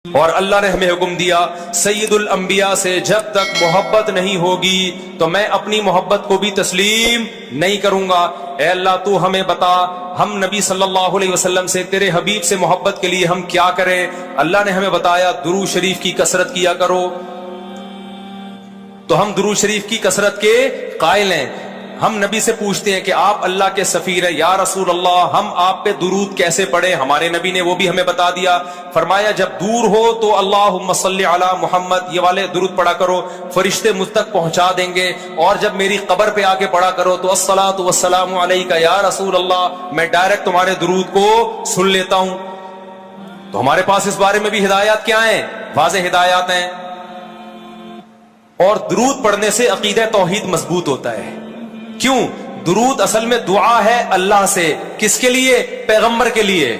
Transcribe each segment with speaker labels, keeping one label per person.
Speaker 1: اور اللہ نے ہمیں حکم دیا سید الانبیاء سے جب تک محبت نہیں ہوگی تو میں اپنی محبت کو بھی تسلیم نہیں کروں گا۔ اے اللہ تو ہمیں بتا ہم نبی صلی اللہ علیہ وسلم سے تیرے حبیب سے محبت کے لیے ہم کیا کریں؟ اللہ نے ہمیں بتایا درود شریف کی کثرت کیا کرو، تو ہم درود شریف کی کثرت کے قائل ہیں۔ ہم نبی سے پوچھتے ہیں کہ آپ اللہ کے سفیر ہیں، یا رسول اللہ ہم آپ پہ درود کیسے پڑھیں؟ ہمارے نبی نے وہ بھی ہمیں بتا دیا، فرمایا جب دور ہو تو اللہم صلی علی محمد یہ والے درود پڑھا کرو، فرشتے مجھ تک پہنچا دیں گے، اور جب میری قبر پہ آ کے پڑھا کرو تو الصلاۃ والسلام علیک یا رسول اللہ، میں ڈائریکٹ تمہارے درود کو سن لیتا ہوں۔ تو ہمارے پاس اس بارے میں بھی ہدایات کیا ہیں؟ واضح ہدایات ہیں۔ اور درود پڑھنے سے عقیدہ توحید مضبوط ہوتا ہے۔ کیوں؟ درود اصل میں دعا ہے اللہ سے، کس کے لیے؟ پیغمبر کے لیے۔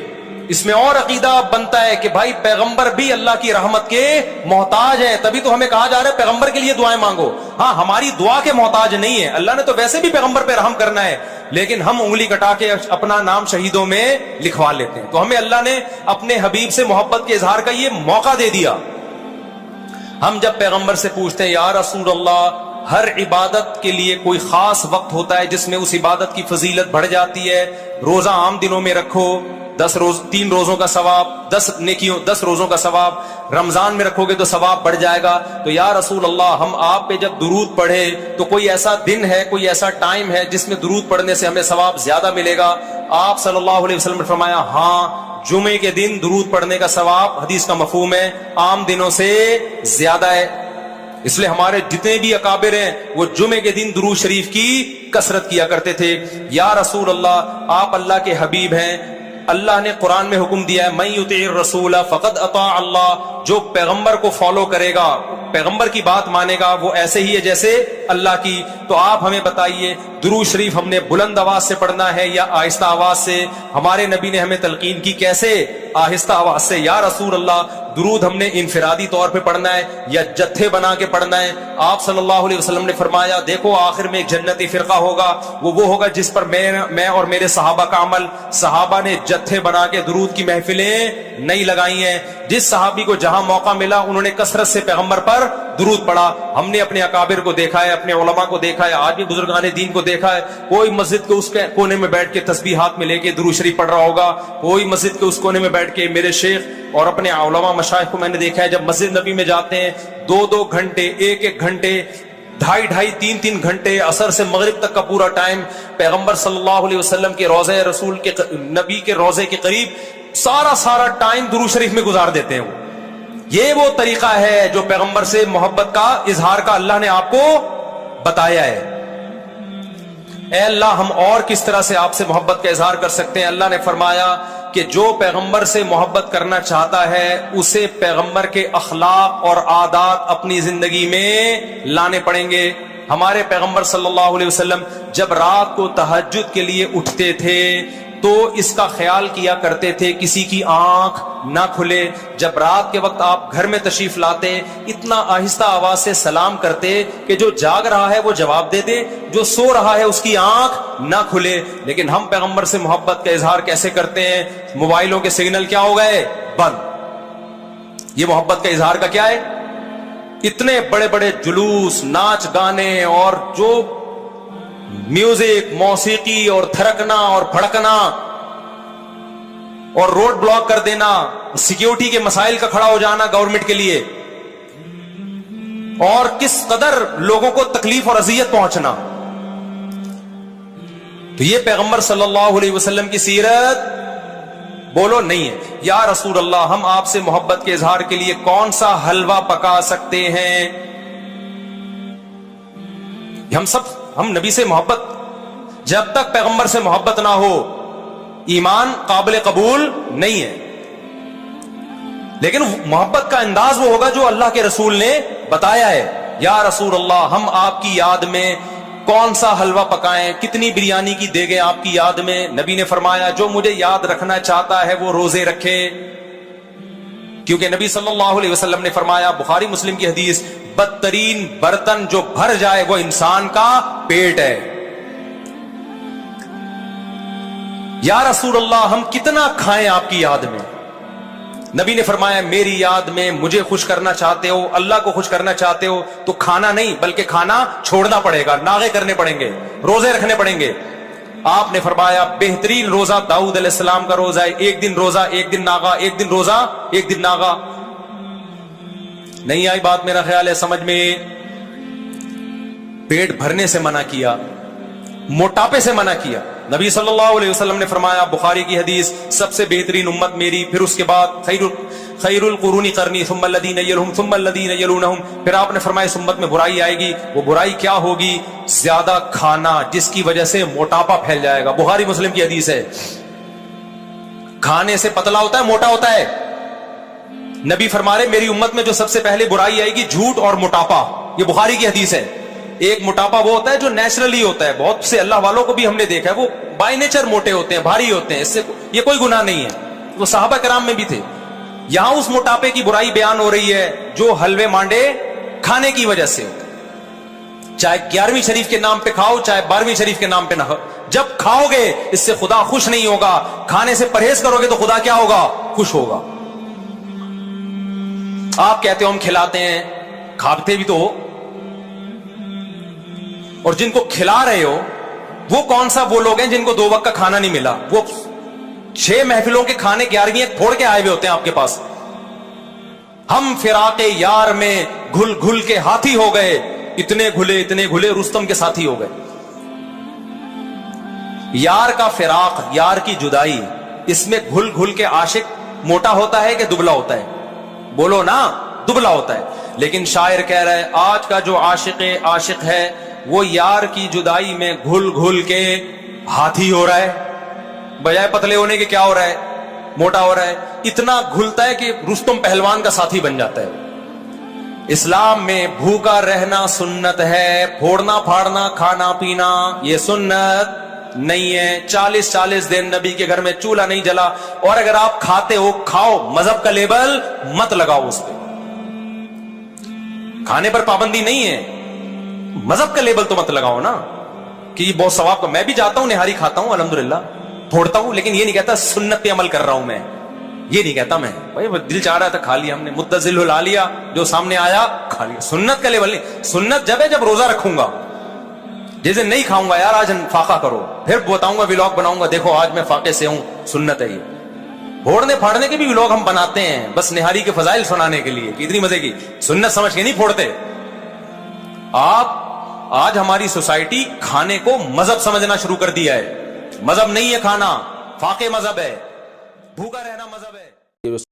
Speaker 1: اس میں اور عقیدہ بنتا ہے کہ بھائی پیغمبر بھی اللہ کی رحمت کے محتاج ہیں، تبھی تو ہمیں کہا جا رہا ہے پیغمبر کے لیے دعائیں مانگو۔ ہاں ہماری دعا کے محتاج نہیں ہے، اللہ نے تو ویسے بھی پیغمبر پہ رحم کرنا ہے، لیکن ہم انگلی کٹا کے اپنا نام شہیدوں میں لکھوا لیتے ہیں۔ تو ہمیں اللہ نے اپنے حبیب سے محبت کے اظہار کا یہ موقع دے دیا۔ ہم جب پیغمبر سے پوچھتے ہیں یا رسول اللہ، ہر عبادت کے لیے کوئی خاص وقت ہوتا ہے جس میں اس عبادت کی فضیلت بڑھ جاتی ہے، روزہ عام دنوں میں رکھو 3 روزوں کا ثواب، 10 روزوں کا ثواب، رمضان میں رکھو گے تو ثواب بڑھ جائے گا۔ تو یا رسول اللہ ہم آپ پہ جب درود پڑھے تو کوئی ایسا دن ہے، کوئی ایسا ٹائم ہے جس میں درود پڑھنے سے ہمیں ثواب زیادہ ملے گا؟ آپ صلی اللہ علیہ وسلم نے فرمایا ہاں، جمعے کے دن درود پڑھنے کا ثواب، حدیث کا مفہوم ہے، عام دنوں سے زیادہ ہے۔ اس لیے ہمارے جتنے بھی اکابر ہیں وہ جمعے کے دن درود شریف کی کثرت کیا کرتے تھے۔ یا رسول اللہ آپ اللہ کے حبیب ہیں، اللہ نے قرآن میں حکم دیا ہے من یطع الرسول فقد اطاع اللہ، جو پیغمبر کو فالو کرے گا، پیغمبر کی بات مانے گا، وہ ایسے ہی ہے جیسے اللہ کی۔ تو آپ ہمیں بتائیے درود شریف ہم نے بلند آواز سے پڑھنا ہے یا آہستہ آواز سے؟ ہمارے نبی نے ہمیں تلقین کی کیسے؟ آہستہ آواز سے۔ یا رسول اللہ درود ہم نے انفرادی طور پہ پڑھنا ہے یا جتھے بنا کے پڑھنا ہے؟ آپ صلی اللہ علیہ وسلم نے فرمایا دیکھو آخر میں ایک جنتی فرقہ ہوگا، وہ ہوگا جس پر میں اور میرے صحابہ کا عمل۔ صحابہ نے جتھے بنا کے درود کی محفلیں نہیں لگائی ہیں، جس صحابی کو جہاں موقع ملا انہوں نے کثرت سے پیغمبر پر درود پڑھا۔ ہم نے اپنے اکابر کو دیکھا ہے، اپنے علماء کو دیکھا ہے، آج بھی بزرگان دین کو دیکھا ہے، کوئی مسجد کے اس کونے میں بیٹھ کے تسبیح ہاتھ میں لے کے درود شریف پڑھ رہا ہوگا، کوئی مسجد کے اس کونے میں بیٹھ کے میرے شیخ اور اپنے علماء مشائخ کو میں نے دیکھا ہے جب مسجد نبی میں جاتے ہیں 2 گھنٹے، 1 گھنٹے، 2.5 3 گھنٹے، عصر سے مغرب تک کا پورا ٹائم پیغمبر صلی اللہ علیہ وسلم کے روضہ رسول کے نبی کے روضے کے قریب سارا ٹائم درود شریف میں گزار دیتے ہیں۔ یہ وہ طریقہ ہے جو پیغمبر سے محبت کا اظہار کا اللہ نے آپ کو بتایا ہے۔ اے اللہ ہم اور کس طرح سے آپ سے محبت کا اظہار کر سکتے ہیں؟ اللہ نے فرمایا کہ جو پیغمبر سے محبت کرنا چاہتا ہے اسے پیغمبر کے اخلاق اور عادات اپنی زندگی میں لانے پڑیں گے۔ ہمارے پیغمبر صلی اللہ علیہ وسلم جب رات کو تہجد کے لیے اٹھتے تھے تو اس کا خیال کیا کرتے تھے کسی کی آنکھ نہ کھلے۔ جب رات کے وقت آپ گھر میں تشریف لاتے اتنا آہستہ آواز سے سلام کرتے کہ جو جاگ رہا ہے وہ جواب دے دے، جو سو رہا ہے اس کی آنکھ نہ کھلے۔ لیکن ہم پیغمبر سے محبت کا اظہار کیسے کرتے ہیں؟ موبائلوں کے سگنل کیا ہو گئے؟ بند۔ یہ محبت کا اظہار کا کیا ہے؟ اتنے بڑے بڑے جلوس، ناچ گانے اور جو میوزک، موسیقی اور تھرکنا اور بھڑکنا اور روڈ بلاک کر دینا، سیکیورٹی کے مسائل کا کھڑا ہو جانا گورنمنٹ کے لیے، اور کس قدر لوگوں کو تکلیف اور اذیت پہنچنا۔ تو یہ پیغمبر صلی اللہ علیہ وسلم کی سیرت بولو نہیں ہے۔ یا رسول اللہ ہم آپ سے محبت کے اظہار کے لیے کون سا حلوہ پکا سکتے ہیں؟ ہم نبی سے محبت، جب تک پیغمبر سے محبت نہ ہو ایمان قابل قبول نہیں ہے۔ لیکن محبت کا انداز وہ ہوگا جو اللہ کے رسول نے بتایا ہے۔ یا رسول اللہ ہم آپ کی یاد میں کون سا حلوہ پکائیں، کتنی بریانی کی دیگیں آپ کی یاد میں؟ نبی نے فرمایا جو مجھے یاد رکھنا چاہتا ہے وہ روزے رکھے، کیونکہ نبی صلی اللہ علیہ وسلم نے فرمایا، بخاری مسلم کی حدیث، بدترین برتن جو بھر جائے وہ انسان کا پیٹ ہے۔ یا رسول اللہ ہم کتنا کھائیں آپ کی یاد میں؟ نبی نے فرمایا میری یاد میں مجھے خوش کرنا چاہتے ہو, اللہ کو خوش کرنا چاہتے ہو تو کھانا نہیں بلکہ کھانا چھوڑنا پڑے گا, ناغے کرنے پڑیں گے, روزے رکھنے پڑیں گے. آپ نے فرمایا بہترین روزہ داؤد علیہ السلام کا روزہ ہے, ایک دن روزہ ایک دن ناغا, ایک دن روزہ ایک دن ناغا. نہیں آئی بات میرا خیال ہے سمجھ میں. پیٹ بھرنے سے منع کیا, موٹاپے سے منع کیا. نبی صلی اللہ علیہ وسلم نے فرمایا, بخاری کی حدیث, سب سے بہترین امت میری, پھر اس کے بعد خیر القرون قرنی ثم الذین یلونہم ثم الذین یلونہم. پھر آپ نے فرمایا اس امت میں برائی آئے گی. وہ برائی کیا ہوگی؟ زیادہ کھانا, جس کی وجہ سے موٹاپا پھیل جائے گا. بخاری مسلم کی حدیث ہے. کھانے سے پتلا ہوتا ہے, موٹا ہوتا ہے. نبی فرما رہے میری امت میں جو سب سے پہلے برائی آئے گی جھوٹ اور موٹاپا. یہ بخاری کی حدیث ہے. ایک موٹاپا وہ ہوتا ہے جو نیچرلی ہوتا ہے, بہت سے اللہ والوں کو بھی ہم نے دیکھا ہے وہ بائی نیچر موٹے ہوتے ہیں, بھاری ہوتے ہیں, اس سے یہ کوئی گناہ نہیں ہے, وہ صحابہ کرام میں بھی تھے. یہاں اس موٹاپے کی برائی بیان ہو رہی ہے جو حلوے مانڈے کھانے کی وجہ سے, چاہے 11ویں شریف کے نام پہ کھاؤ چاہے 12ویں شریف کے نام پہ نہ. جب کھاؤ گے اس سے خدا خوش نہیں ہوگا, کھانے سے پرہیز کرو گے تو خدا کیا ہوگا؟ خوش ہوگا. آپ کہتے ہو ہم کھلاتے ہیں, کھاتے بھی تو ہو, اور جن کو کھلا رہے ہو وہ کون سا وہ لوگ ہیں جن کو 2 وقت کا کھانا نہیں ملا؟ وہ 6 محفلوں کے کھانے 11ویں پھوڑ کے آئے ہوئے ہوتے ہیں آپ کے پاس. ہم فراق یار میں گھل گھل کے ہاتھی ہو گئے, اتنے گھلے رستم کے ساتھی ہو گئے. یار کا فراق, یار کی جدائی, اس میں گھل گھل کے عاشق موٹا ہوتا ہے کہ دبلا ہوتا ہے؟ بولو نا, دبلا ہوتا ہے. لیکن شاعر کہہ رہا ہے آج کا جو عاشق ہے وہ یار کی جدائی میں گھل گھل کے ہاتھی ہو رہا ہے, بجائے پتلے ہونے کے کیا ہو رہا ہے؟ موٹا ہو رہا ہے. اتنا گھلتا ہے کہ رستم پہلوان کا ساتھی بن جاتا ہے. اسلام میں بھوکا رہنا سنت ہے, پھوڑنا پھاڑنا کھانا پینا یہ سنت نہیں ہے. 40 دن نبی کے گھر میں چولہا نہیں جلا, اور اگر آپ کھاتے ہو کھاؤ, مذہب کا لیبل مت لگاؤ اس پہ. کھانے پر پابندی نہیں ہے, مذہب کا لیبل تو مت لگاؤ نا کہ یہ بہت ثواب کا. میں بھی جاتا ہوں, نہاری کھاتا ہوں الحمدللہ, پھوڑتا ہوں, لیکن یہ نہیں کہتا سنت پہ عمل کر رہا ہوں میں, یہ نہیں کہتا میں. بھائی دل چاہ رہا تھا کھا لیا ہم نے, متزل لا لیا, جو سامنے آیا کھا لیا. سنت کا لیبل نہیں. سنت جب ہے جب روزہ رکھوں گا, جیسے نہیں کھاؤں گا یار آج فاقہ کرو, پھر بتاؤں گا ولاگ بناؤں گا, دیکھو آج میں فاقے سے ہوں, سنت ہے یہ. پھوڑنے پھاڑنے کے بھی ولاگ ہم بناتے ہیں بس نہاری کے فضائل سنانے کے لیے کہ اتنی مزے کی, سنت سمجھ کے نہیں پھوڑتے. آپ آج ہماری سوسائٹی کھانے کو مذہب سمجھنا شروع کر دیا ہے. مذہب نہیں ہے کھانا, فاقے مذہب ہے, بھوکا رہنا مذہب ہے.